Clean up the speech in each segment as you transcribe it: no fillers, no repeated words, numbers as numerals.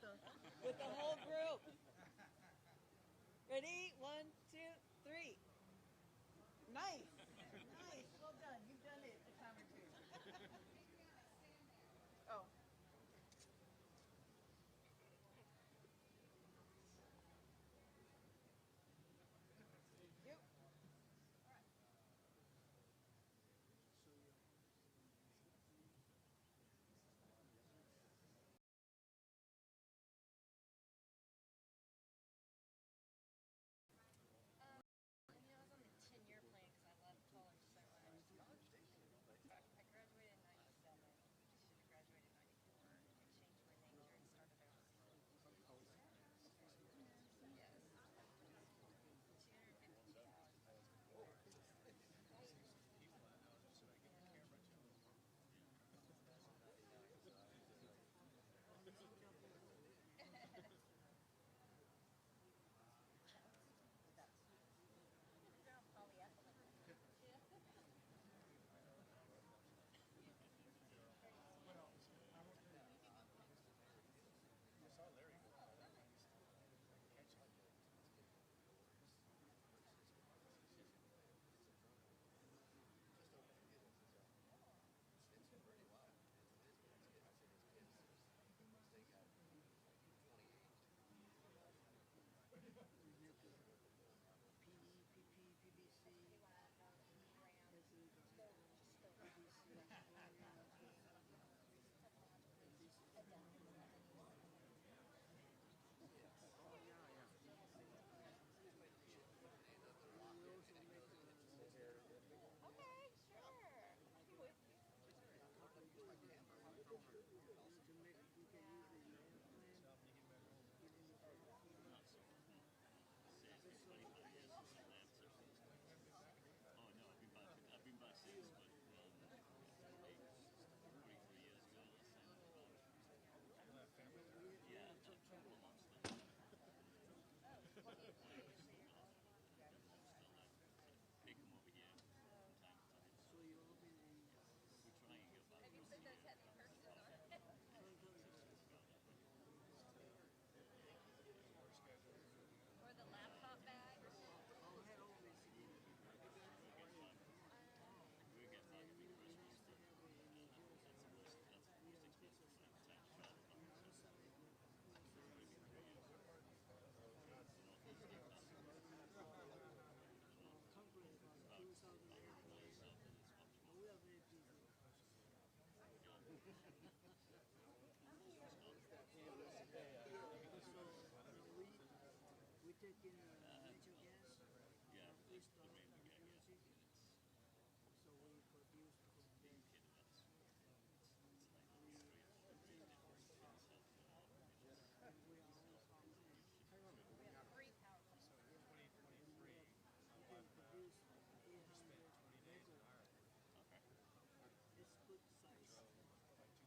with the whole group. Ready? 1, 2, 3. Nice. Nice. Well done. You've done it a time or two. Oh. Yep.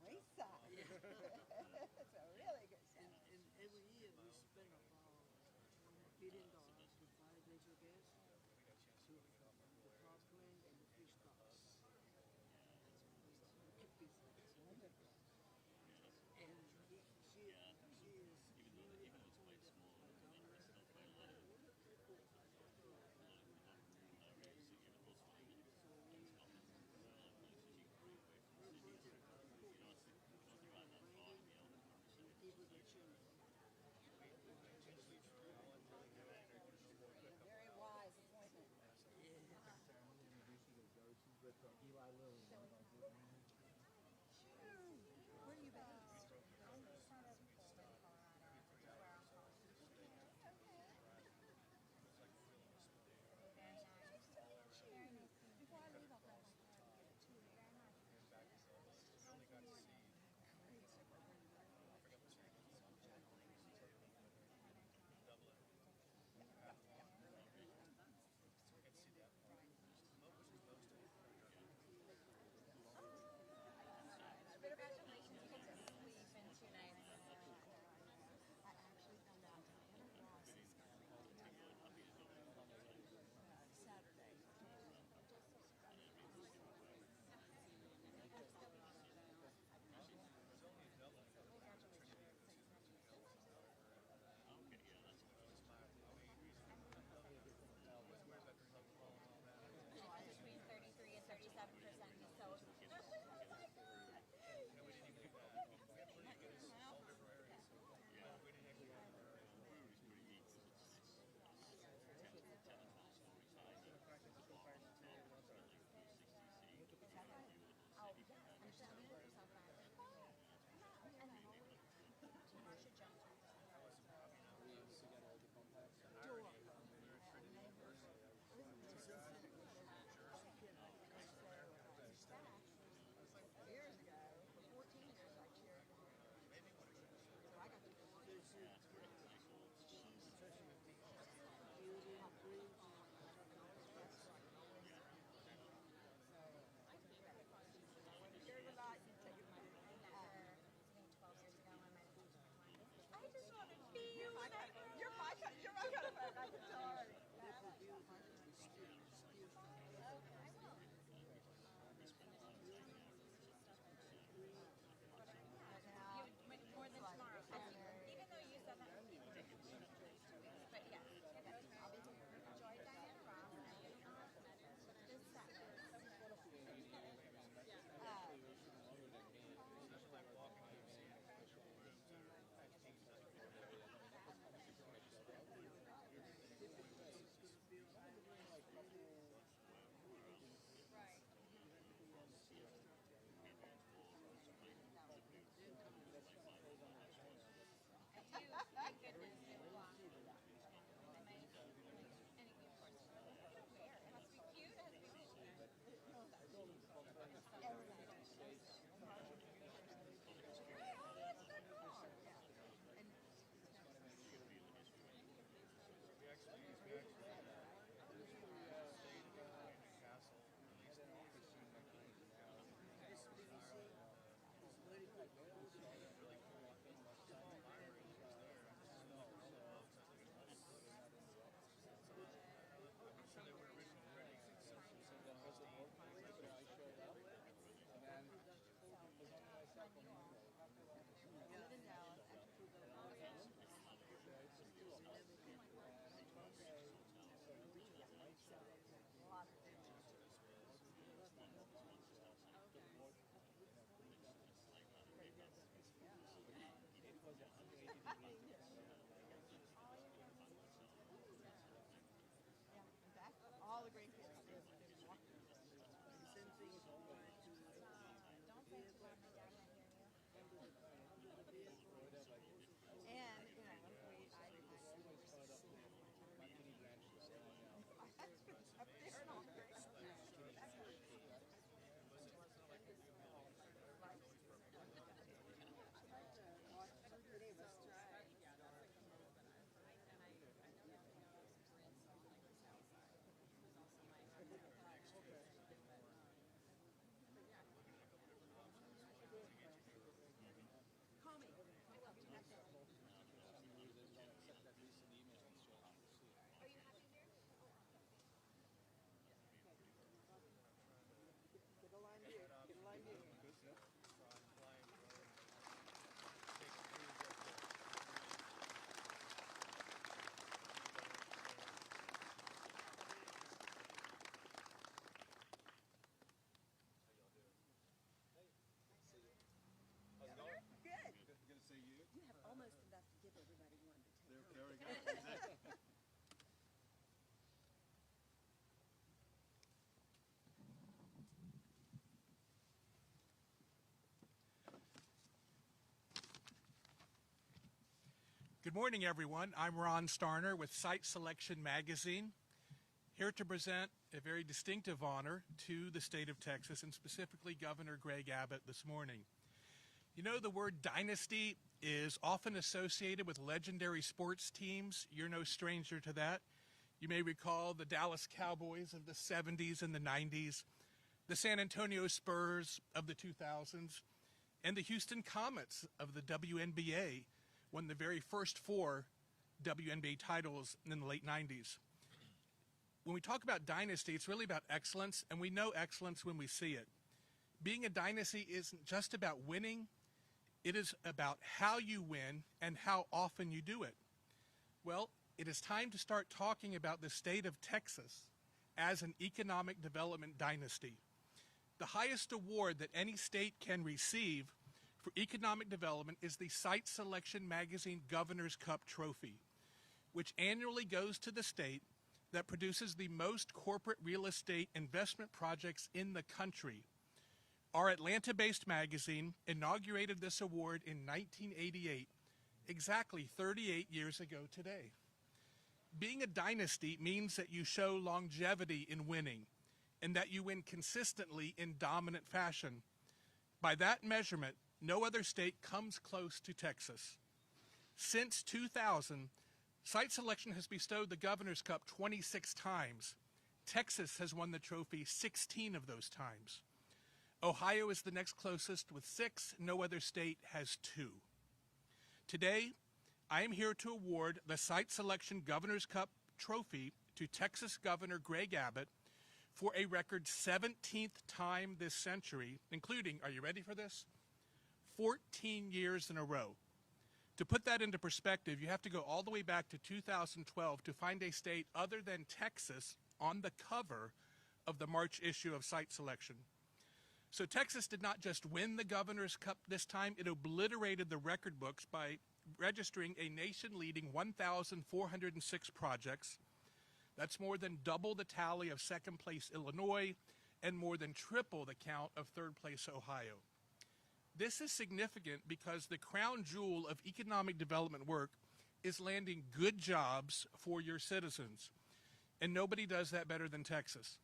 Nice size. That's a really good size. Wonderful. Good morning, everyone. I'm Ron Starner with Site Selection Magazine, here to present a very distinctive honor to the state of Texas, and specifically Governor Greg Abbott this morning. You know, the word dynasty is often associated with legendary sports teams. You're no stranger to that. You may recall the Dallas Cowboys of the 70s and the 90s, the San Antonio Spurs of the 2000s, and the Houston Comets of the WNBA won the very first 4 WNBA titles in the late 90s. When we talk about dynasty, it's really about excellence, and we know excellence when we see it. Being a dynasty isn't just about winning, it is about how you win and how often you do it. Well, it is time to start talking about the state of Texas as an economic development dynasty. The highest award that any state can receive for economic development is the Site Selection Magazine Governor's Cup Trophy, which annually goes to the state that produces the most corporate real estate investment projects in the country. Our Atlanta-based magazine inaugurated this award in 1988, exactly 38 years ago today. Being a dynasty means that you show longevity in winning, and that you win consistently in dominant fashion. By that measurement, no other state comes close to Texas. Since 2000, Site Selection has bestowed the Governor's Cup 26 times. Texas has won the trophy 16 of those times. Ohio is the next closest with 6. No other state has 2. Today, I am here to award the Site Selection Governor's Cup Trophy to Texas Governor Greg Abbott for a record 17th time this century, including, are you ready for this? 14 years in a row. To put that into perspective, you have to go all the way back to 2012 to find a state other than Texas on the cover of the March issue of Site Selection. So Texas did not just win the Governor's Cup this time, it obliterated the record books by registering a nation-leading 1,406 projects. That's more than double the tally of second-place Illinois and more than triple the count of third-place Ohio. This is significant because the crown jewel of economic development work is landing good jobs for your citizens, and nobody does that better than Texas.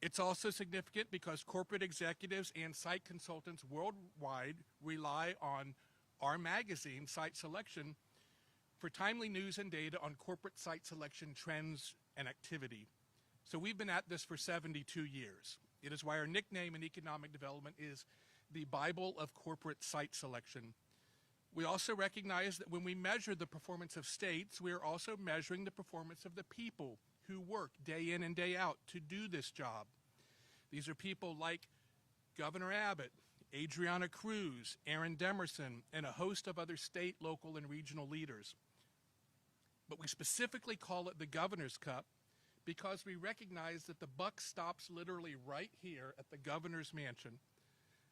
It's also significant because corporate executives and site consultants worldwide rely on our magazine, Site Selection, for timely news and data on corporate site selection trends and activity. So we've been at this for 72 years. It is why our nickname in economic development is the Bible of corporate site selection. We also recognize that when we measure the performance of states, we are also measuring the performance of the people who work day in and day out to do this job. These are people like Governor Abbott, Adriana Cruz, Aaron Demerson, and a host of other state, local, and regional leaders. But we specifically call it the Governor's Cup because we recognize that the buck stops literally right here at the governor's mansion.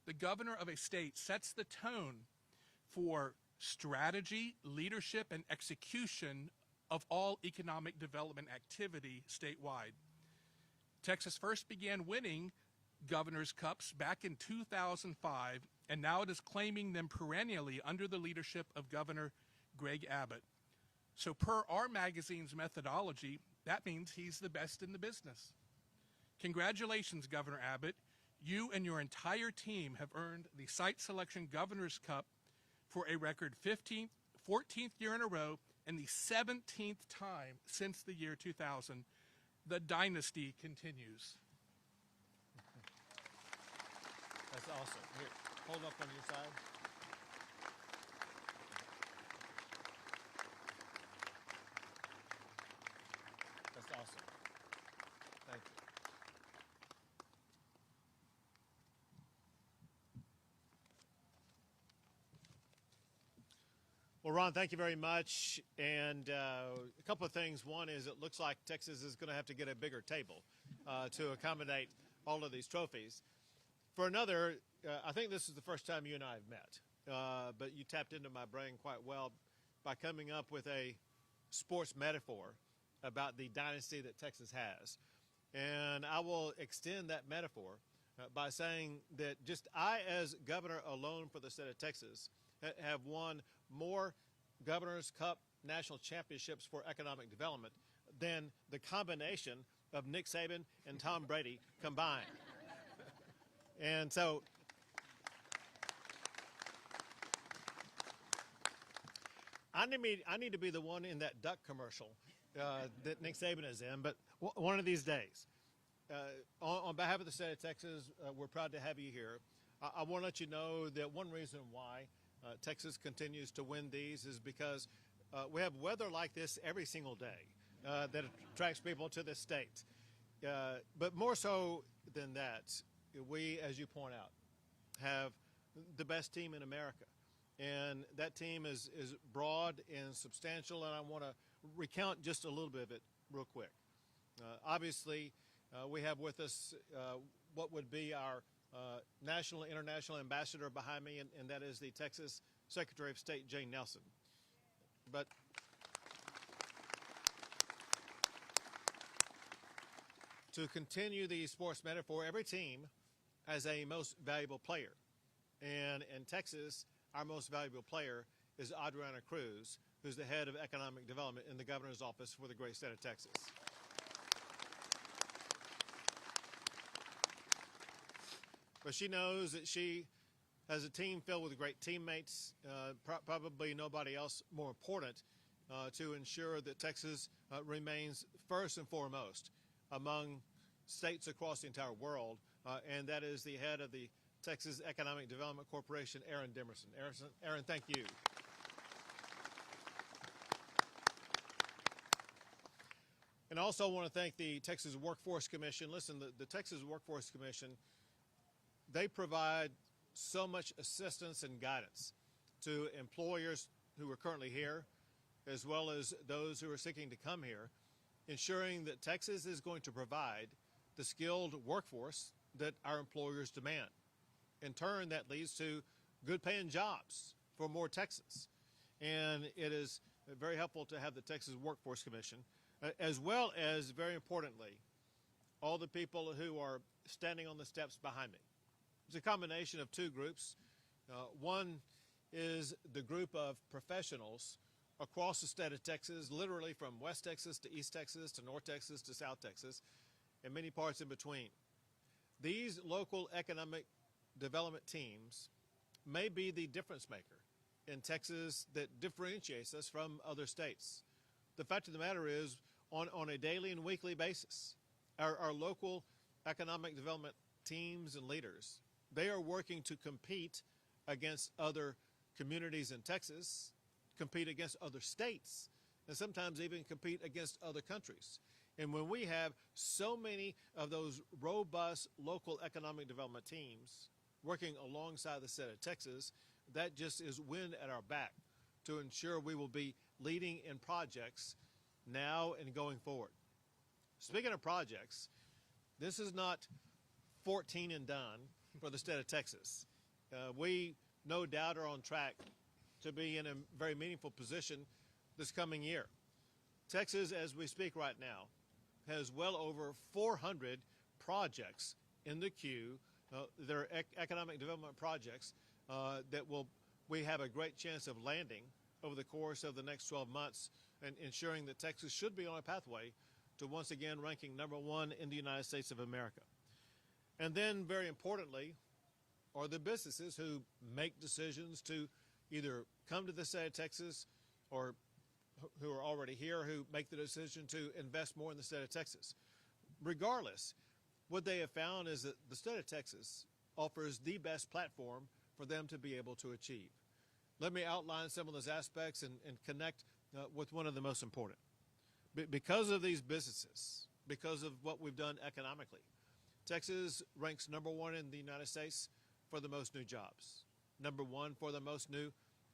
The governor of a state sets the tone for strategy, leadership, and execution of all economic development activity statewide. Texas first began winning Governor's Cups back in 2005, and now it is claiming them perennially under the leadership of Governor Greg Abbott. So per our magazine's methodology, that means he's the best in the business. Congratulations, Governor Abbott. You and your entire team have earned the Site Selection Governor's Cup for a record 14th year in a row and the 17th time since the year 2000. The dynasty continues. That's awesome. Here, hold up on your side. That's awesome. Thank you. Well, Ron, thank you very much. And a couple of things. One is it looks like Texas is going to have to get a bigger table to accommodate all of these trophies. For another, I think this is the first time you and I have met, but you tapped into my brain quite well by coming up with a sports metaphor about the dynasty that Texas has. And I will extend that metaphor by saying that just I, as governor alone for the state of Texas, have won more Governor's Cup national championships for economic development than the combination of Nick Saban and Tom Brady combined. And so I need to be the one in that duck commercial that Nick Saban is in, but one of these days. On behalf of the state of Texas, we're proud to have you here. I want to let you know that one reason why Texas continues to win these is because we have weather like this every single day that attracts people to this state. But more so than that, we, as you point out, have the best team in America. And that team is broad and substantial, and I want to recount just a little bit of it real quick. Obviously, we have with us what would be our national and international ambassador behind me, and that is the Texas Secretary of State, Jane Nelson. But to continue the sports metaphor, every team has a most valuable player. And in Texas, our most valuable player is Adriana Cruz, who's the head of economic development in the governor's office for the great state of Texas. But she knows that she has a team filled with great teammates, probably nobody else more important to ensure that Texas remains first and foremost among states across the entire world, and that is the head of the Texas Economic Development Corporation, Aaron Demerson. Aaron, thank you. And I also want to thank the Texas Workforce Commission. Listen, the Texas Workforce Commission, they provide so much assistance and guidance to employers who are currently here, as well as those who are seeking to come here, ensuring that Texas is going to provide the skilled workforce that our employers demand. In turn, that leads to good paying jobs for more Texans. And it is very helpful to have the Texas Workforce Commission, as well as, very importantly, all the people who are standing on the steps behind me. It's a combination of two groups. One is the group of professionals across the state of Texas, literally from West Texas to East Texas to North Texas to South Texas, and many parts in between. These local economic development teams may be the difference maker in Texas that differentiates us from other states. The fact of the matter is, on a daily and weekly basis, our local economic development teams and leaders, they are working to compete against other communities in Texas, compete against other states, and sometimes even compete against other countries. And when we have so many of those robust local economic development teams working alongside the state of Texas, that just is wind at our back to ensure we will be leading in projects now and going forward. Speaking of projects, this is not 14 and done for the state of Texas. We no doubt are on track to be in a very meaningful position this coming year. Texas, as we speak right now, has well over 400 projects in the queue. They're economic development projects that we have a great chance of landing over the course of the next 12 months, and ensuring that Texas should be on a pathway to once again ranking #1 in the United States of America. And then, very importantly, are the businesses who make decisions to either come to the state of Texas or who are already here, who make the decision to invest more in the state of Texas. Regardless, what they have found is that the state of Texas offers the best platform for them to be able to achieve. Let me outline some of those aspects and connect with one of the most important. Because of these businesses, because of what we've done economically, Texas ranks #1 in the United States for the most new jobs, #1 for the most new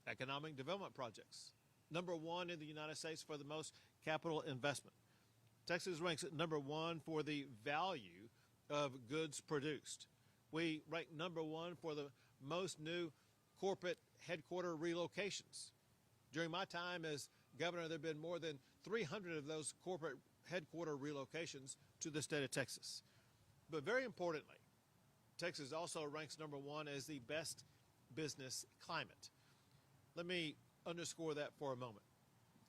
economic development projects, #1 in the United States for the most capital investment. Texas ranks at #1 for the value of goods produced. We rank #1 for the most new corporate headquarter relocations. During my time as governor, there have been more than 300 of those corporate headquarter relocations to the state of Texas. But very importantly, Texas also ranks #1 as the best business climate. Let me underscore that for a moment.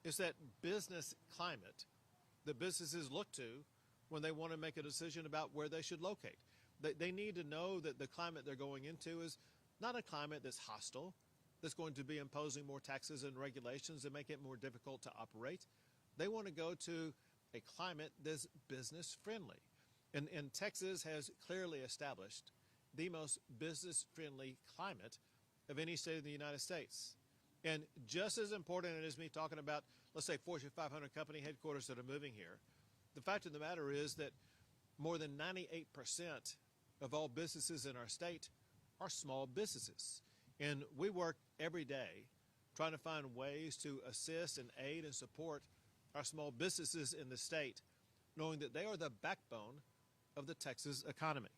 It's that business climate that businesses look to when they want to make a decision about where they should locate. They need to know that the climate they're going into is not a climate that's hostile, that's going to be imposing more taxes and regulations that make it more difficult to operate. They want to go to a climate that's business friendly. And Texas has clearly established the most business friendly climate of any state in the United States. And just as important as me talking about, let's say, Fortune 500 company headquarters that are moving here, the fact of the matter is that more than 98% of all businesses in our state are small businesses. And we work every day trying to find ways to assist and aid and support our small businesses in the state, knowing that they are the backbone of the Texas economy.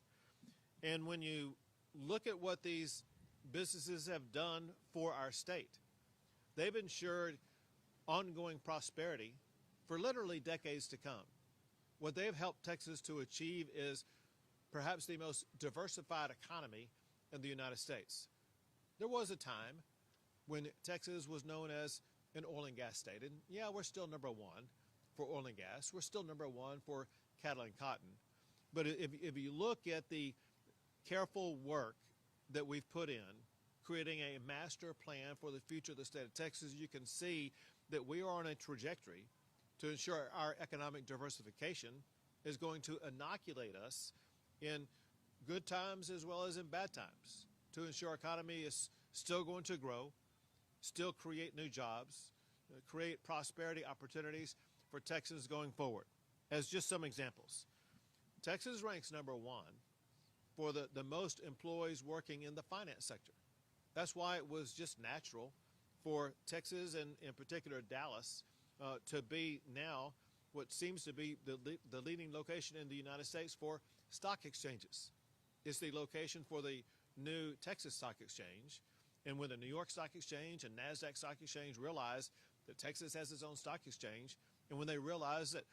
And when you look at what these businesses have done for our state, they've ensured ongoing prosperity for literally decades to come. What they've helped Texas to achieve is perhaps the most diversified economy in the United States. There was a time when Texas was known as an oil and gas state. And yeah, we're still number one for oil and gas. We're still number one for cattle and cotton. But if you look at the careful work that we've put in, creating a master plan for the future of the state of Texas, you can see that we are on a trajectory to ensure our economic diversification is going to inoculate us in good times as well as in bad times, to ensure our economy is still going to grow, still create new jobs, create prosperity opportunities for Texans going forward. As just some examples, Texas ranks number one for the most employees working in the finance sector. That's why it was just natural for Texas and in particular Dallas to be now what seems to be the leading location in the United States for stock exchanges. It's the location for the new Texas Stock Exchange. And when the New York Stock Exchange and NASDAQ Stock Exchange realized that Texas has its own stock exchange, and when they realized that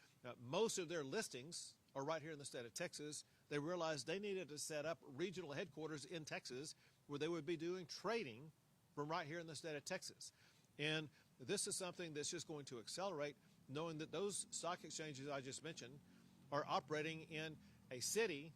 most of their listings are right here in the state of Texas, they realized they needed to set up regional headquarters in Texas where they would be doing trading from right here in the state of Texas. And this is something that's just going to accelerate, knowing that those stock exchanges I just mentioned are operating in a city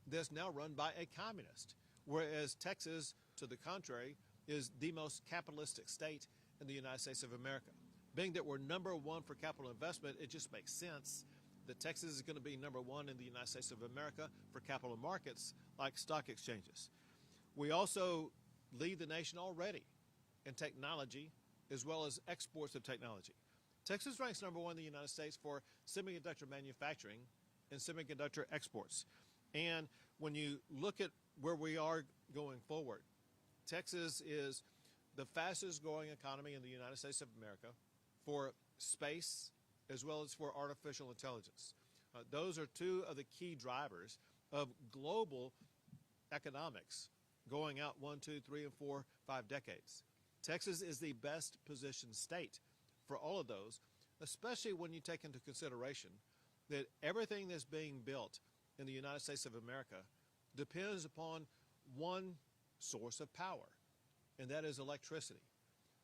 that's now run by a communist, whereas Texas, to the contrary, is the most capitalistic state in the United States of America. Being that we're number one for capital investment, it just makes sense that Texas is going to be number one in the United States of America for capital markets like stock exchanges. We also lead the nation already in technology as well as exports of technology. Texas ranks number one in the United States for semiconductor manufacturing and semiconductor exports. And when you look at where we are going forward, Texas is the fastest growing economy in the United States of America for space as well as for artificial intelligence. Those are two of the key drivers of global economics going out 1, 2, 3, and 4, 5 decades. Texas is the best positioned state for all of those, especially when you take into consideration that everything that's being built in the United States of America depends upon one source of power, and that is electricity.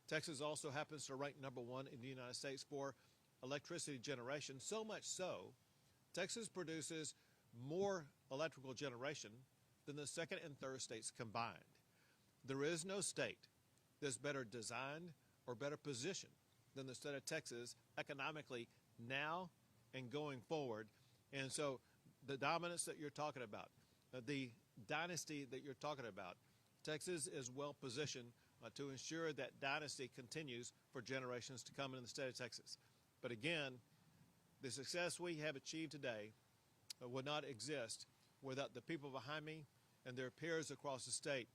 Texas also happens to rank number one in the United States for electricity generation, so much so, Texas produces more electrical generation than the second and third states combined. There is no state that's better designed or better positioned than the state of Texas economically now and going forward. And so the dominance that you're talking about, the dynasty that you're talking about, Texas is well positioned to ensure that dynasty continues for generations to come in the state of Texas. But again, the success we have achieved today would not exist without the people behind me and their peers across the state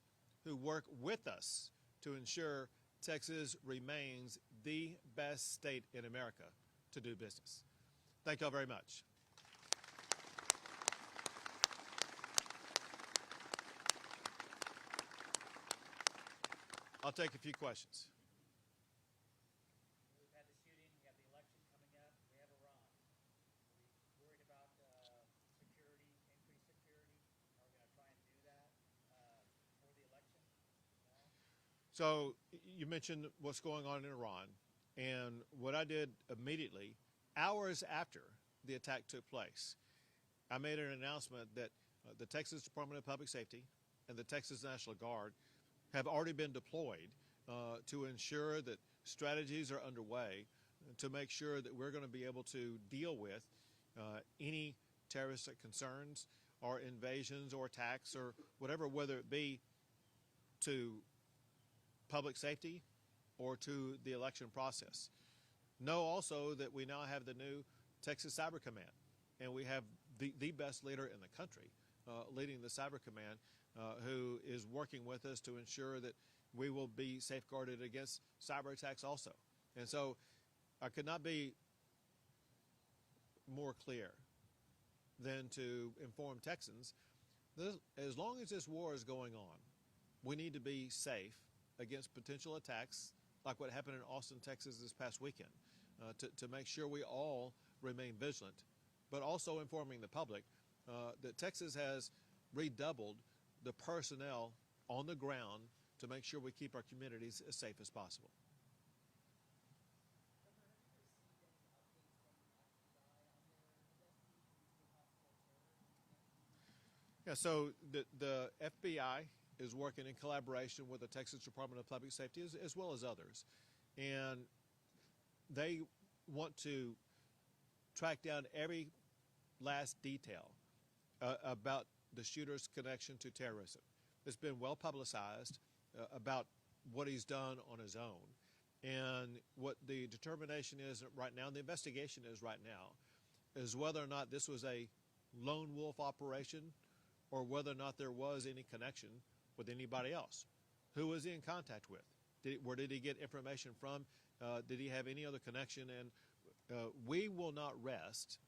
who work with us to ensure Texas remains the best state in America to do business. Thank you all very much. I'll take a few questions. We've had the shooting, we have the election coming up, we have Iran. Are we worried about security, increased security? Are we going to try and do that for the election? No? So you mentioned what's going on in Iran. And what I did immediately, hours after the attack took place, I made an announcement that the Texas Department of Public Safety and the Texas National Guard have already been deployed to ensure that strategies are underway to make sure that we're going to be able to deal with any terroristic concerns or invasions or attacks or whatever, whether it be to public safety or to the election process. Know also that we now have the new Texas Cyber Command, and we have the best leader in the country leading the Cyber Command, who is working with us to ensure that we will be safeguarded against cyber attacks also. And so I could not be more clear than to inform Texans that as long as this war is going on, we need to be safe against potential attacks like what happened in Austin, Texas this past weekend, to make sure we all remain vigilant, but also informing the public that Texas has redoubled the personnel on the ground to make sure we keep our communities as safe as possible. Yeah, so the FBI is working in collaboration with the Texas Department of Public Safety as well as others. And they want to track down every last detail about the shooter's connection to terrorism. It's been well publicized about what he's done on his own. And what the determination is right now, and the investigation is right now, is whether or not this was a lone wolf operation or whether or not there was any connection with anybody else. Who was he in contact with? Where did he get information from? Did he have any other connection? And we will not rest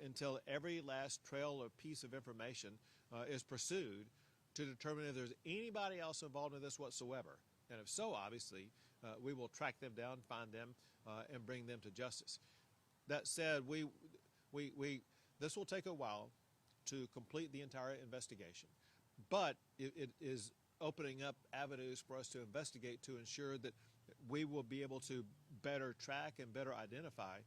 until every last trail or piece of information is pursued to determine if there's anybody else involved in this whatsoever. And if so, obviously, we will track them down, find them, and bring them to justice. That said, this will take a while to complete the entire investigation, but it is opening up avenues for us to investigate to ensure that we will be able to better track and better identify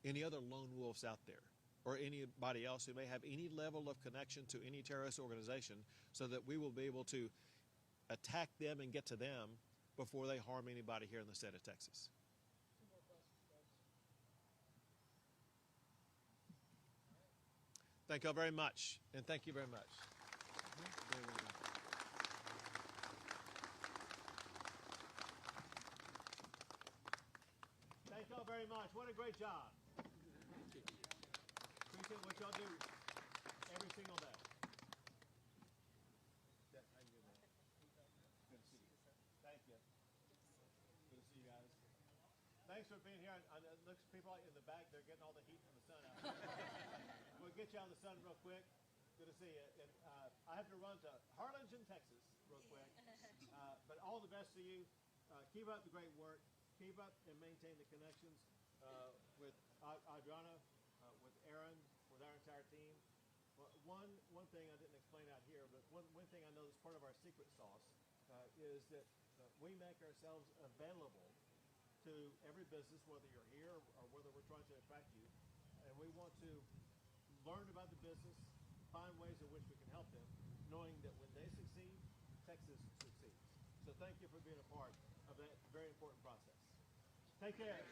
any other lone wolves out there or anybody else who may have any level of connection to any terrorist organization, so that we will be able to attack them and get to them before they harm anybody here in the state of Texas. Thank you all very much, and thank you very much. Thank you all very much. What a great job. Appreciate what y'all do every single day. Good to see you. Thank you. Good to see you guys. Thanks for being here. It looks people in the back, they're getting all the heat from the sun out there. We'll get you out in the sun real quick. Good to see you. And, I have to run to Harlingen, Texas real quick. But all the best to you. Keep up the great work. Keep up and maintain the connections with Adriana, with Aaron, with our entire team. One thing I didn't explain out here, but one thing I know that's part of our secret sauce is that we make ourselves available to every business, whether you're here or whether we're trying to attract you. And we want to learn about the business, find ways in which we can help them, knowing that when they succeed, Texas succeeds. So thank you for being a part of that very important process. Take care.